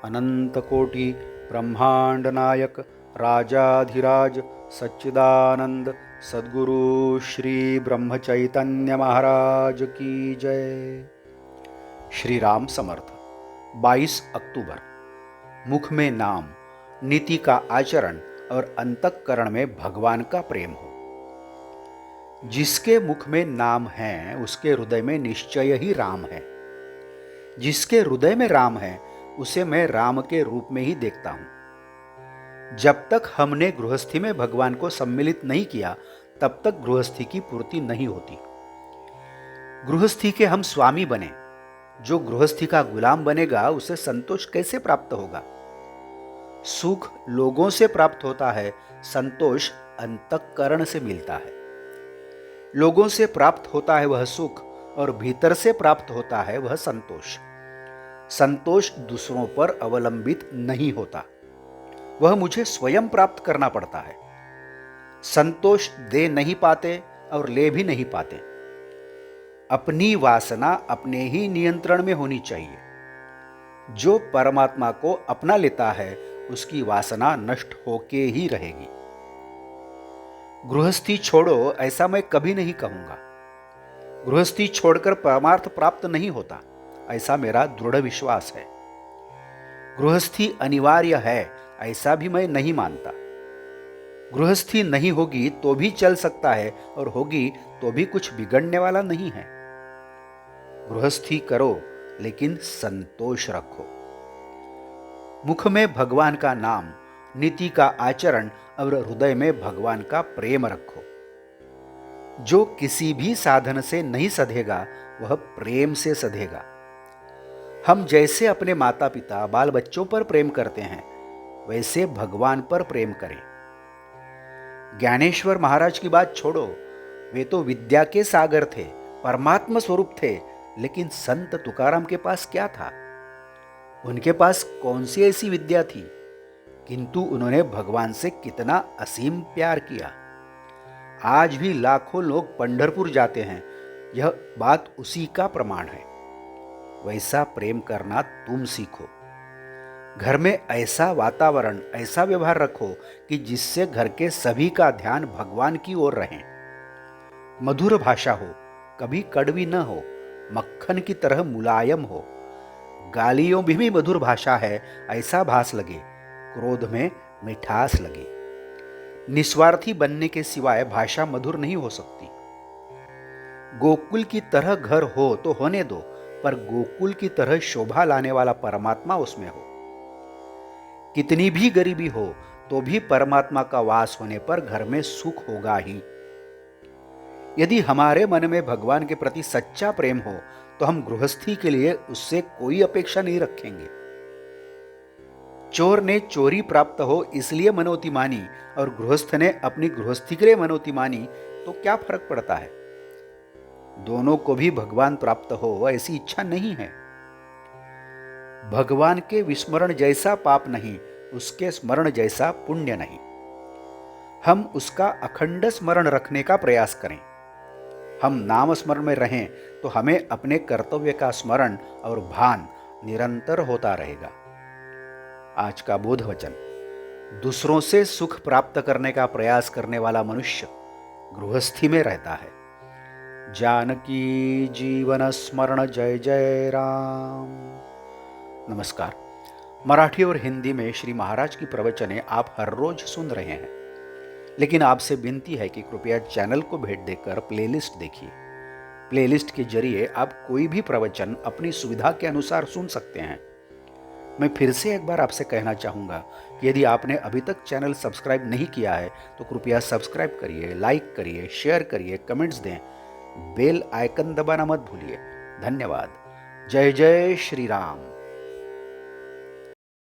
अनंतकोटि ब्रह्मांड नायक राजाधिराज सच्चिदानंद सद्गुरु श्री ब्रह्म चैतन्य महाराज की जय। श्री राम समर्थ। 22 अक्टूबर। मुख में नाम, नीति का आचरण और अंतःकरण में भगवान का प्रेम हो। जिसके मुख में नाम है उसके हृदय में निश्चय ही राम है। जिसके हृदय में राम है उसे मैं राम के रूप में ही देखता हूं। जब तक हमने गृहस्थी में भगवान को सम्मिलित नहीं किया तब तक गृहस्थी की पूर्ति नहीं होती। गृहस्थी के हम स्वामी बने। जो गृहस्थी का गुलाम बनेगा उसे संतोष कैसे प्राप्त होगा? सुख लोगों से प्राप्त होता है, संतोष अंतःकरण से मिलता है। लोगों से प्राप्त होता है वह सुख और भीतर से प्राप्त होता है वह संतोष। संतोष दूसरों पर अवलंबित नहीं होता, वह मुझे स्वयं प्राप्त करना पड़ता है। संतोष दे नहीं पाते और ले भी नहीं पाते। अपनी वासना अपने ही नियंत्रण में होनी चाहिए। जो परमात्मा को अपना लेता है उसकी वासना नष्ट होके ही रहेगी। गृहस्थी छोड़ो ऐसा मैं कभी नहीं कहूंगा। गृहस्थी छोड़कर परमार्थ प्राप्त नहीं होता ऐसा मेरा दृढ़ विश्वास है। गृहस्थी अनिवार्य है ऐसा भी मैं नहीं मानता। गृहस्थी नहीं होगी तो भी चल सकता है और होगी तो भी कुछ बिगड़ने वाला नहीं है। गृहस्थी करो लेकिन संतोष रखो। मुख में भगवान का नाम, नीति का आचरण और हृदय में भगवान का प्रेम रखो। जो किसी भी साधन से नहीं सधेगा वह प्रेम से सधेगा। हम जैसे अपने माता पिता बाल बच्चों पर प्रेम करते हैं वैसे भगवान पर प्रेम करें। ज्ञानेश्वर महाराज की बात छोड़ो, वे तो विद्या के सागर थे, परमात्मा स्वरूप थे, लेकिन संत तुकाराम के पास क्या था? उनके पास कौन सी ऐसी विद्या थी? किंतु उन्होंने भगवान से कितना असीम प्यार किया। आज भी लाखों लोग पंढरपुर जाते हैं, यह बात उसी का प्रमाण है। वैसा प्रेम करना तुम सीखो। घर में ऐसा वातावरण, ऐसा व्यवहार रखो कि जिससे घर के सभी का ध्यान भगवान की ओर रहे। मधुर भाषा हो, कभी कड़वी न हो, मक्खन की तरह मुलायम हो। गालियों भी मधुर भाषा है ऐसा भास लगे, क्रोध में मिठास लगे। निस्वार्थी बनने के सिवाय भाषा मधुर नहीं हो सकती। गोकुल की तरह घर हो तो होने दो, पर गोकुल की तरह शोभा लाने वाला परमात्मा उसमें हो। कितनी भी गरीबी हो तो भी परमात्मा का वास होने पर घर में सुख होगा ही। यदि हमारे मन में भगवान के प्रति सच्चा प्रेम हो तो हम गृहस्थी के लिए उससे कोई अपेक्षा नहीं रखेंगे। चोर ने चोरी प्राप्त हो इसलिए मनौती मानी और गृहस्थ ने अपनी गृहस्थी के लिए मनौती मानी तो क्या फर्क पड़ता है? दोनों को भी भगवान प्राप्त हो ऐसी इच्छा नहीं है। भगवान के विस्मरण जैसा पाप नहीं, उसके स्मरण जैसा पुण्य नहीं। हम उसका अखंड स्मरण रखने का प्रयास करें। हम नाम स्मरण में रहें तो हमें अपने कर्तव्य का स्मरण और भान निरंतर होता रहेगा। आज का बोध वचन। दूसरों से सुख प्राप्त करने का प्रयास करने वाला मनुष्य गृहस्थी में रहता है। जानकी जीवन स्मरण जय जय राम। नमस्कार। मराठी और हिंदी में श्री महाराज की प्रवचनें आप हर रोज सुन रहे हैं, लेकिन आपसे विनती है कि कृपया चैनल को भेंट देकर प्लेलिस्ट देखिए। प्लेलिस्ट के जरिए आप कोई भी प्रवचन अपनी सुविधा के अनुसार सुन सकते हैं। मैं फिर से एक बार आपसे कहना चाहूँगा कि यदि आपने अभी तक चैनल सब्सक्राइब नहीं किया है तो कृपया सब्सक्राइब करिए, लाइक करिए, शेयर करिए, कमेंट्स दें, बेल आइकन दबाना मत भूलिए। धन्यवाद। जय जय श्री राम।